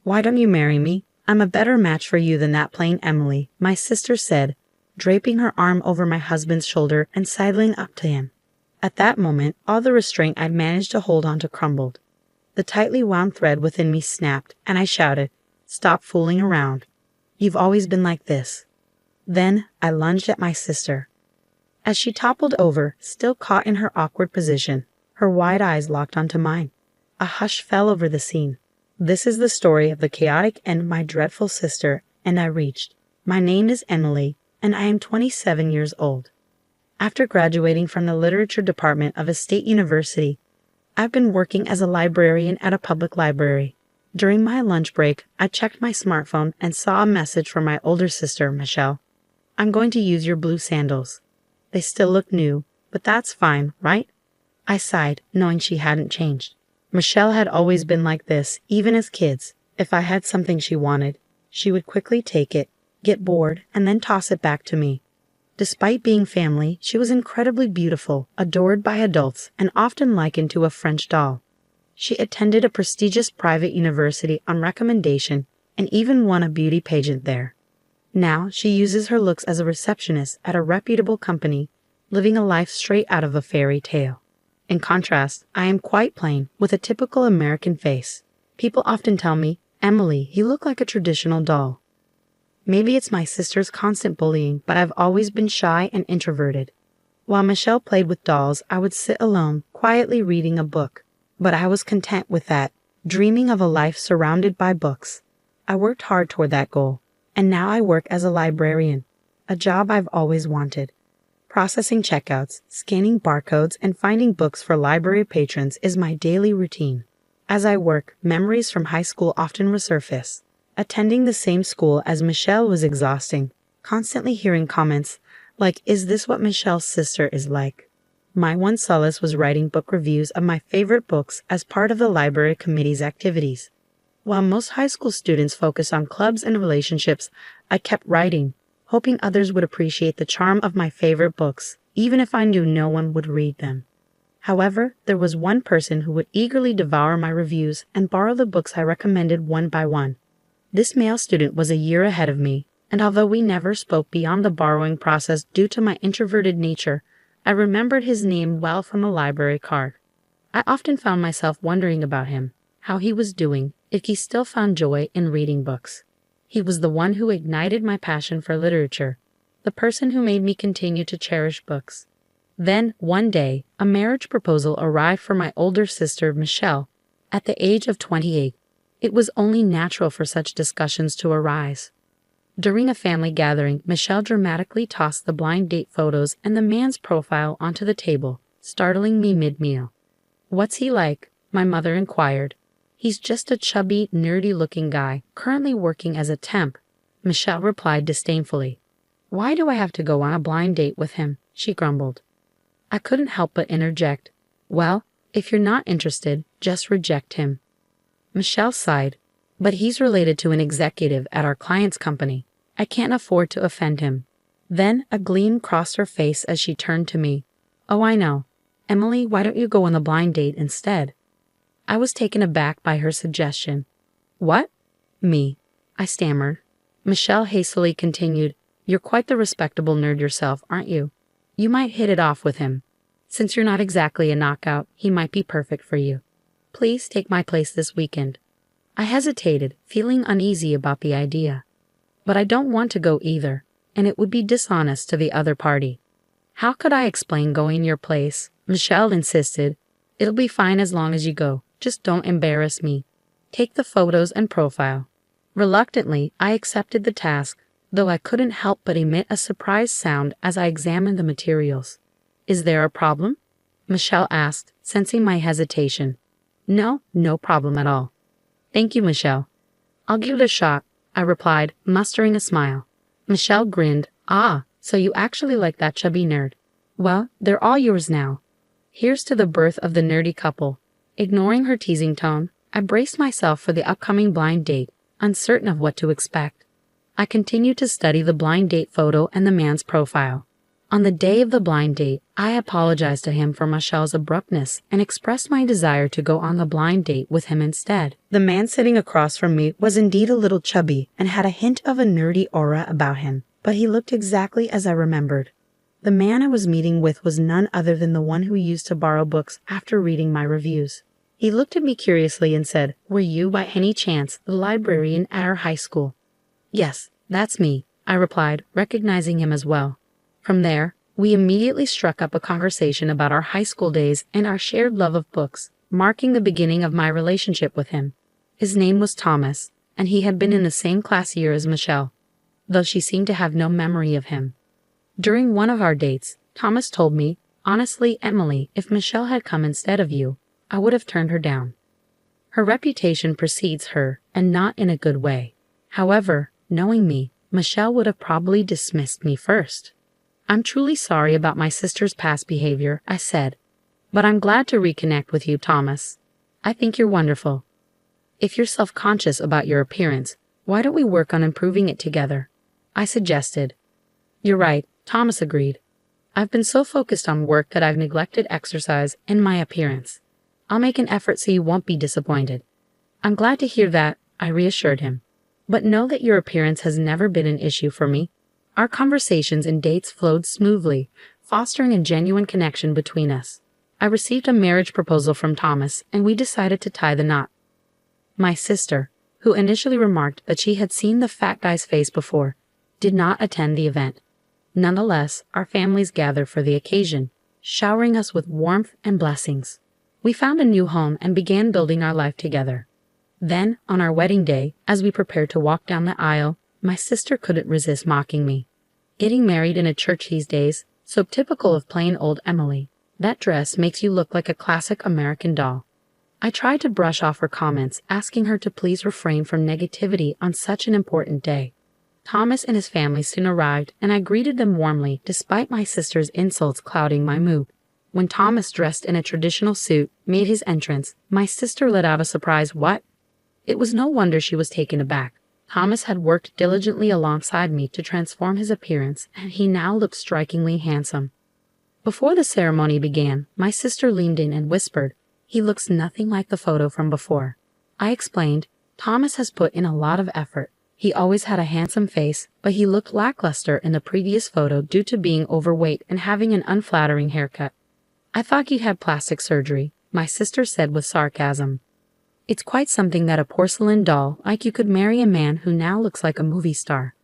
Why don't you marry me? I'm a better match for you than that plain Emily, my sister said, draping her arm over my husband's shoulder and sidling up to him. At that moment, all the restraint I'd managed to hold on to crumbled. The tightly wound thread within me snapped, and I shouted, "Stop fooling around. You've always been like this." Then I lunged at my sister. As she toppled over, still caught in her awkward position, her wide eyes locked onto mine. A hush fell over the scene. This is the story of the chaotic end of my dreadful sister, and I reached. My name is Emily, and I am 27 years old. After graduating from the literature department of a state university, I've been working as a librarian at a public library. During my lunch break, I checked my smartphone and saw a message from my older sister, Michelle. "I'm going to use your blue sandals. They still look new, but that's fine, right?" I sighed, knowing she hadn't changed. Michelle had always been like this, even as kids. If I had something she wanted, she would quickly take it, get bored, and then toss it back to me. Despite being family, she was incredibly beautiful, adored by adults, and often likened to a French doll. She attended a prestigious private university on recommendation and even won a beauty pageant there. Now she uses her looks as a receptionist at a reputable company, living a life straight out of a fairy tale. In contrast, I am quite plain, with a typical American face. People often tell me, "Emily, you look like a traditional doll." Maybe it's my sister's constant bullying, but I've always been shy and introverted. While Michelle played with dolls, I would sit alone, quietly reading a book. But I was content with that, dreaming of a life surrounded by books. I worked hard toward that goal, and now I work as a librarian, a job I've always wanted. Processing checkouts, scanning barcodes, and finding books for library patrons is my daily routine. As I work, memories from high school often resurface. Attending the same school as Michelle was exhausting, constantly hearing comments like, "Is this what Michelle's sister is like?" My one solace was writing book reviews of my favorite books as part of the library committee's activities. While most high school students focus on clubs and relationships, I kept writing, hoping others would appreciate the charm of my favorite books, even if I knew no one would read them. However, there was one person who would eagerly devour my reviews and borrow the books I recommended one by one. This male student was a year ahead of me, and although we never spoke beyond the borrowing process due to my introverted nature, I remembered his name well from a library card. I often found myself wondering about him, how he was doing, if he still found joy in reading books. He was the one who ignited my passion for literature, the person who made me continue to cherish books. Then, one day, a marriage proposal arrived for my older sister, Michelle, at the age of 28. It was only natural for such discussions to arise. During a family gathering, Michelle dramatically tossed the blind date photos and the man's profile onto the table, startling me mid-meal. "What's he like?" my mother inquired. "He's just a chubby, nerdy-looking guy, currently working as a temp," Michelle replied disdainfully. "Why do I have to go on a blind date with him?" she grumbled. I couldn't help but interject. "Well, if you're not interested, just reject him." Michelle sighed. "But he's related to an executive at our client's company. I can't afford to offend him." Then a gleam crossed her face as she turned to me. "Oh, I know. Emily, why don't you go on the blind date instead?" I was taken aback by her suggestion. "What?" "Me," I stammered. Michelle hastily continued, "You're quite the respectable nerd yourself, aren't you? You might hit it off with him. Since you're not exactly a knockout, he might be perfect for you. Please take my place this weekend." I hesitated, feeling uneasy about the idea. But I don't want to go either, and it would be dishonest to the other party. How could I explain going your place? Michelle insisted. "It'll be fine as long as you go. Just don't embarrass me. Take the photos and profile." Reluctantly, I accepted the task, though I couldn't help but emit a surprised sound as I examined the materials. "Is there a problem?" Michelle asked, sensing my hesitation. "No, no problem at all." "Thank you, Michelle. I'll give it a shot," I replied, mustering a smile. Michelle grinned. "Ah, so you actually like that chubby nerd. Well, they're all yours now. Here's to the birth of the nerdy couple." Ignoring her teasing tone, I braced myself for the upcoming blind date, uncertain of what to expect. I continued to study the blind date photo and the man's profile. On the day of the blind date, I apologized to him for Michelle's abruptness and expressed my desire to go on the blind date with him instead. The man sitting across from me was indeed a little chubby and had a hint of a nerdy aura about him, but he looked exactly as I remembered. The man I was meeting with was none other than the one who used to borrow books after reading my reviews. He looked at me curiously and said, "Were you, by any chance, the librarian at our high school?" "Yes, that's me," I replied, recognizing him as well. From there, we immediately struck up a conversation about our high school days and our shared love of books, marking the beginning of my relationship with him. His name was Thomas, and he had been in the same class year as Michelle, though she seemed to have no memory of him. During one of our dates, Thomas told me, "Honestly, Emily, if Michelle had come instead of you, I would have turned her down. Her reputation precedes her, and not in a good way. However, knowing me, Michelle would have probably dismissed me first." "I'm truly sorry about my sister's past behavior," I said, "but I'm glad to reconnect with you, Thomas. I think you're wonderful. If you're self-conscious about your appearance, why don't we work on improving it together?" I suggested. "You're right," Thomas agreed. "I've been so focused on work that I've neglected exercise and my appearance. I'll make an effort so you won't be disappointed." "I'm glad to hear that," I reassured him. "But know that your appearance has never been an issue for me." Our conversations and dates flowed smoothly, fostering a genuine connection between us. I received a marriage proposal from Thomas, and we decided to tie the knot. My sister, who initially remarked that she had seen the fat guy's face before, did not attend the event. Nonetheless, our families gathered for the occasion, showering us with warmth and blessings. We found a new home and began building our life together. Then, on our wedding day, as we prepared to walk down the aisle, my sister couldn't resist mocking me. "Getting married in a church these days, so typical of plain old Emily. That dress makes you look like a classic American doll." I tried to brush off her comments, asking her to please refrain from negativity on such an important day. Thomas and his family soon arrived, and I greeted them warmly despite my sister's insults clouding my mood. When Thomas, dressed in a traditional suit, made his entrance, my sister let out a surprised "What?" It was no wonder she was taken aback. Thomas had worked diligently alongside me to transform his appearance, and he now looked strikingly handsome. Before the ceremony began, my sister leaned in and whispered, "He looks nothing like the photo from before." I explained, "Thomas has put in a lot of effort. He always had a handsome face, but he looked lackluster in the previous photo due to being overweight and having an unflattering haircut." "I thought he had plastic surgery," my sister said with sarcasm. "It's quite something that a porcelain doll like you could marry a man who now looks like a movie star."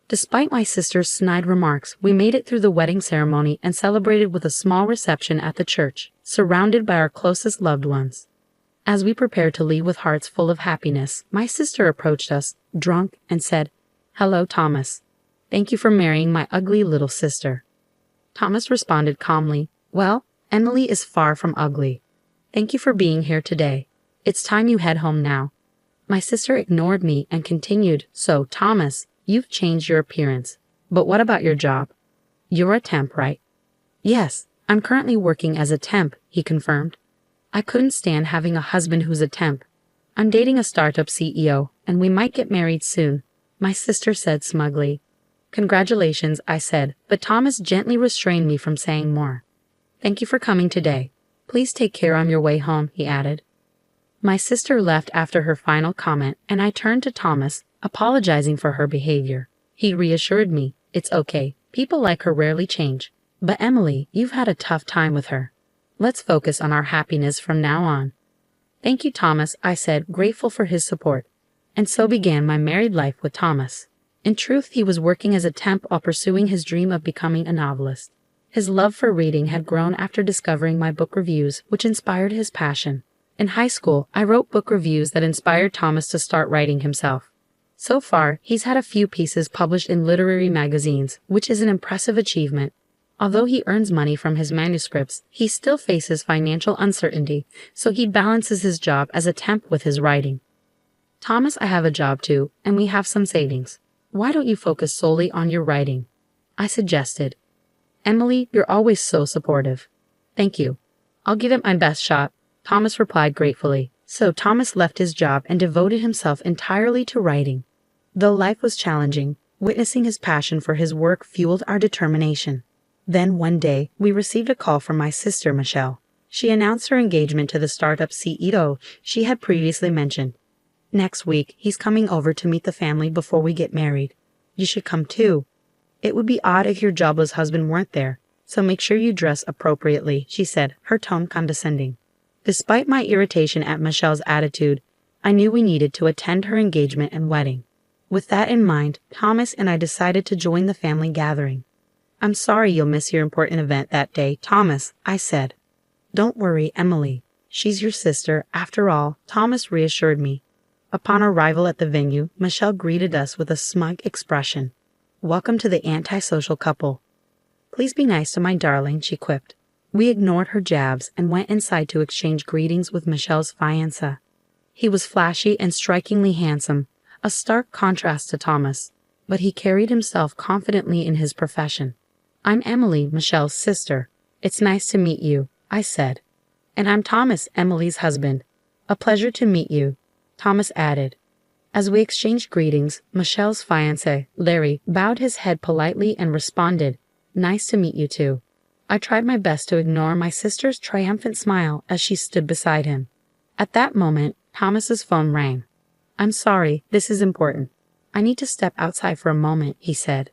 Despite my sister's snide remarks, we made it through the wedding ceremony and celebrated with a small reception at the church, surrounded by our closest loved ones. As we prepared to leave with hearts full of happiness, my sister approached us, drunk, and said, "Hello, Thomas. Thank you for marrying my ugly little sister." Thomas responded calmly, "Well, Emily is far from ugly. Thank you for being here today. It's time you head home now." My sister ignored me and continued, "So, Thomas, you've changed your appearance. But what about your job? You're a temp, right?" "Yes, I'm currently working as a temp," he confirmed. I couldn't stand having a husband who's a temp. "I'm dating a startup CEO, and we might get married soon," my sister said smugly. "Congratulations," I said, but Thomas gently restrained me from saying more. "Thank you for coming today. Please take care on your way home," he added. My sister left after her final comment, and I turned to Thomas, apologizing for her behavior. He reassured me, "It's okay. People like her rarely change. But Emily, you've had a tough time with her. Let's focus on our happiness from now on." "Thank you, Thomas," I said, grateful for his support. And so began my married life with Thomas. In truth, he was working as a temp while pursuing his dream of becoming a novelist. His love for reading had grown after discovering my book reviews, which inspired his passion. In high school, I wrote book reviews that inspired Thomas to start writing himself. So far, he's had a few pieces published in literary magazines, which is an impressive achievement. Although he earns money from his manuscripts, he still faces financial uncertainty, so he balances his job as a temp with his writing. "Thomas, I have a job too, and we have some savings. Why don't you focus solely on your writing?" I suggested. "Emily, you're always so supportive." "Thank you. I'll give it my best shot," Thomas replied gratefully. So Thomas left his job and devoted himself entirely to writing. Though life was challenging, witnessing his passion for his work fueled our determination. Then one day, we received a call from my sister, Michelle. She announced her engagement to the startup CEO she had previously mentioned. Next week, he's coming over to meet the family before we get married. You should come too. It would be odd if your jobless husband weren't there, so make sure you dress appropriately, she said, her tone condescending. Despite my irritation at Michelle's attitude, I knew we needed to attend her engagement and wedding. With that in mind, Thomas and I decided to join the family gathering. I'm sorry you'll miss your important event that day, Thomas, I said. Don't worry, Emily. She's your sister, after all, Thomas reassured me. Upon arrival at the venue, Michelle greeted us with a smug expression. Welcome to the antisocial couple. Please be nice to my darling, she quipped. We ignored her jabs and went inside to exchange greetings with Michelle's fiancé. He was flashy and strikingly handsome, a stark contrast to Thomas, but he carried himself confidently in his profession. I'm Emily, Michelle's sister. It's nice to meet you, I said. And I'm Thomas, Emily's husband. A pleasure to meet you, Thomas added. As we exchanged greetings, Michelle's fiancé, Larry, bowed his head politely and responded, Nice to meet you too. I tried my best to ignore my sister's triumphant smile as she stood beside him. At that moment, Thomas's phone rang. I'm sorry, this is important. I need to step outside for a moment, he said.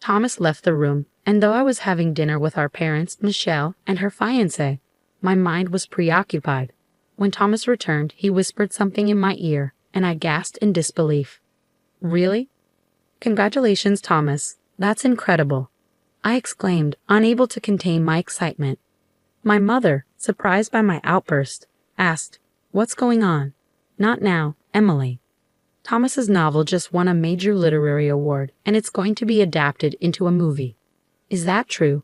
Thomas left the room, and though I was having dinner with our parents, Michelle, and her fiancé, my mind was preoccupied. When Thomas returned, he whispered something in my ear, and I gasped in disbelief. Really? Congratulations, Thomas. That's incredible, I exclaimed, unable to contain my excitement. My mother, surprised by my outburst, asked, What's going on? Not now, Emily. Thomas's novel just won a major literary award, and it's going to be adapted into a movie. Is that true?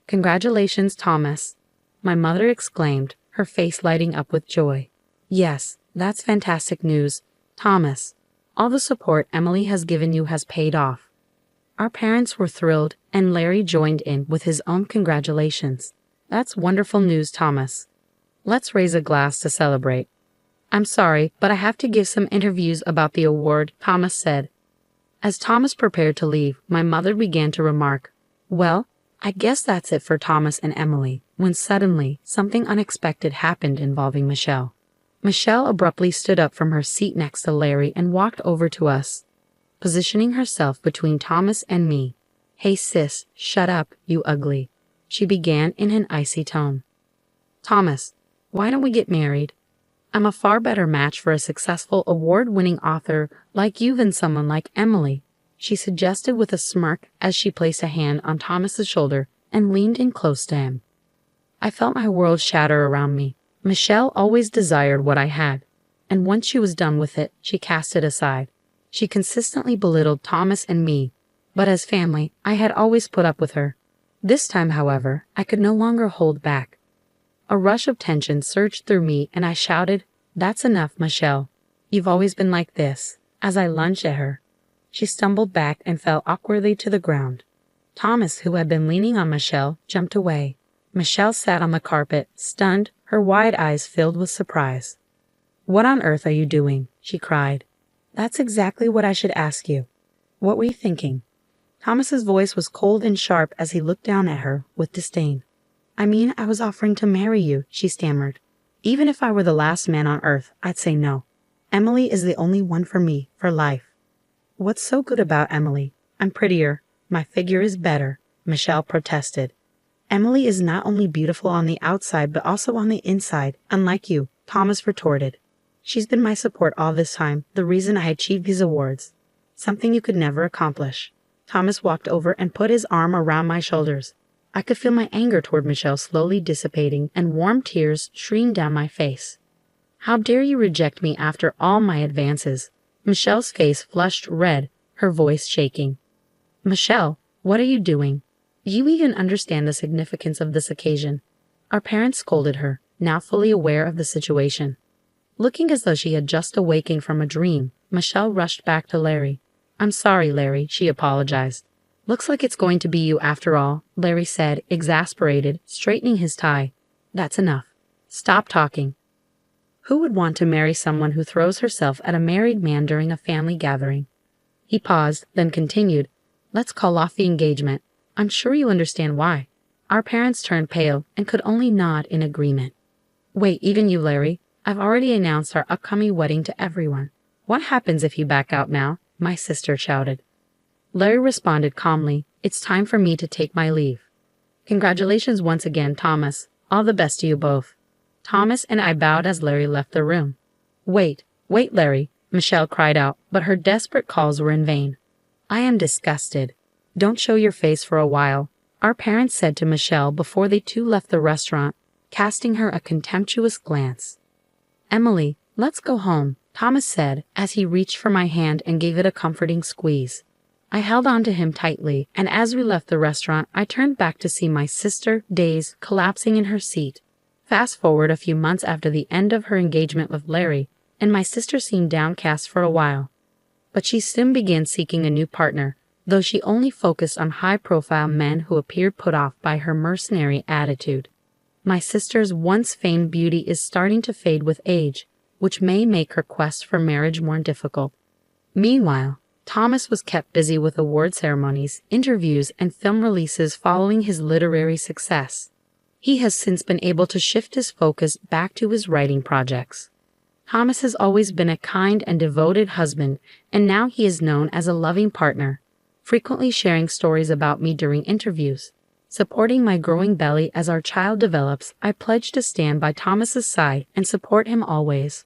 Congratulations, Thomas, my mother exclaimed, her face lighting up with joy. Yes, that's fantastic news, Thomas. All the support Emily has given you has paid off. Our parents were thrilled, and Larry joined in with his own congratulations. That's wonderful news, Thomas. Let's raise a glass to celebrate. I'm sorry, but I have to give some interviews about the award, Thomas said. As Thomas prepared to leave, my mother began to remark, Well, I guess that's it for Thomas and Emily, when suddenly something unexpected happened involving Michelle. Michelle abruptly stood up from her seat next to Larry and walked over to us, positioning herself between Thomas and me. Hey sis, shut up, you ugly, she began in an icy tone. Thomas, why don't we get married? I'm a far better match for a successful award-winning author like you than someone like Emily, she suggested with a smirk as she placed a hand on Thomas's shoulder and leaned in close to him. I felt my world shatter around me. Michelle always desired what I had, and once she was done with it, she cast it aside. She consistently belittled Thomas and me, but as family, I had always put up with her. This time, however, I could no longer hold back. A rush of tension surged through me and I shouted, That's enough, Michelle. You've always been like this, as I lunged at her. She stumbled back and fell awkwardly to the ground. Thomas, who had been leaning on Michelle, jumped away. Michelle sat on the carpet, stunned, her wide eyes filled with surprise. What on earth are you doing? She cried. That's exactly what I should ask you. What were you thinking? Thomas's voice was cold and sharp as he looked down at her with disdain. I mean, I was offering to marry you, she stammered. Even if I were the last man on earth, I'd say no. Emily is the only one for me, for life. What's so good about Emily? I'm prettier. My figure is better, Michelle protested. Emily is not only beautiful on the outside, but also on the inside, unlike you, Thomas retorted. She's been my support all this time, the reason I achieved these awards. Something you could never accomplish. Thomas walked over and put his arm around my shoulders. I could feel my anger toward Michelle slowly dissipating and warm tears streamed down my face. How dare you reject me after all my advances? Michelle's face flushed red, her voice shaking. Michelle, what are you doing? Do you even understand the significance of this occasion? Our parents scolded her, now fully aware of the situation. Looking as though she had just awakened from a dream, Michelle rushed back to Larry. I'm sorry, Larry, she apologized. Looks like it's going to be you after all, Larry said, exasperated, straightening his tie. That's enough. Stop talking. Who would want to marry someone who throws herself at a married man during a family gathering? He paused, then continued, Let's call off the engagement. I'm sure you understand why. Our parents turned pale and could only nod in agreement. Wait, even you, Larry? I've already announced our upcoming wedding to everyone. What happens if you back out now? My sister shouted. Larry responded calmly, it's time for me to take my leave. Congratulations once again, Thomas. All the best to you both. Thomas and I bowed as Larry left the room. Wait, Larry, Michelle cried out, but her desperate calls were in vain. I am disgusted. Don't show your face for a while, our parents said to Michelle before they too left the restaurant, casting her a contemptuous glance. Emily, let's go home, Thomas said as he reached for my hand and gave it a comforting squeeze. I held on to him tightly, and as we left the restaurant, I turned back to see my sister, dazed, collapsing in her seat. Fast forward a few months after the end of her engagement with Larry, and my sister seemed downcast for a while. But she soon began seeking a new partner, though she only focused on high-profile men who appeared put off by her mercenary attitude. My sister's once famed beauty is starting to fade with age, which may make her quest for marriage more difficult. Meanwhile, Thomas was kept busy with award ceremonies, interviews, and film releases following his literary success. He has since been able to shift his focus back to his writing projects. Thomas has always been a kind and devoted husband, and now he is known as a loving partner, frequently sharing stories about me during interviews. Supporting my growing belly as our child develops, I pledge to stand by Thomas's side and support him always.